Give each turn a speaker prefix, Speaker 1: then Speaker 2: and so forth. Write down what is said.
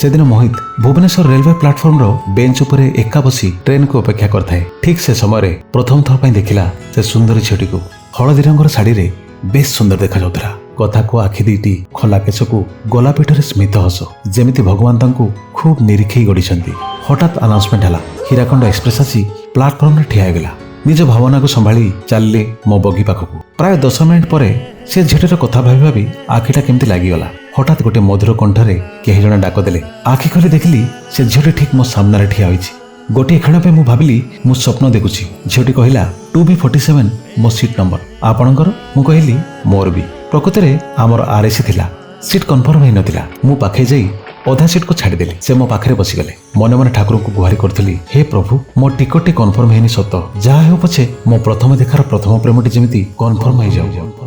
Speaker 1: सेदिन मोहित Bhubaneswar railway platform रो bench उपरे एका बसी ट्रेन को अपेक्षा करथाए। ठीक से समय प्रथम थर पई देखिला से सुंदरी झीटी को हलदी रंगर साड़ी रे बेस सुंदर देखा जाउतरा। कथा को आखि दीटी खोला केश को गोला पीठरे स्मित हस जेमिति भगवान तांकू खूब निरीक्षे गढ़ी। हठात अनाउंसमेंट हला हीराखंड एक्सप्रेस आसी प्लाटफॉर्म रे ठिया गला। निज भावना को संभाली चलले मो बगी पाखकू। प्राय 10 मिनिट पर से झीटर कथा भाभी भाभी आखिटा केमती लागिगला। हठात गोटे मधुर कंठरे केही जणे डाक देले। आखि खोली देखिली से झीटी ठीक मो सामने ठिया होइछि। गोटे क्षण पे मु भाबिली मु स्वप्न देखुछि। झीटी कहिला 2B47 मो सीट नंबर आपणकर। मु कहिली मोर भी। प्रकृति रे हमर आरएसी थिला। सीट कन्फर्म होई नथिला। मु पाखे जाई अधा सीट को छाड़ी देली। से मो पाखरे बसी गले। मने मने ठाकुर को गुहारी करथिली, हे प्रभु मो टिकट कन्फर्म हेनी सत, जहा हो पछे मो प्रथम देखार प्रथम प्रेमटी जेमिति कन्फर्म हो जाऊ।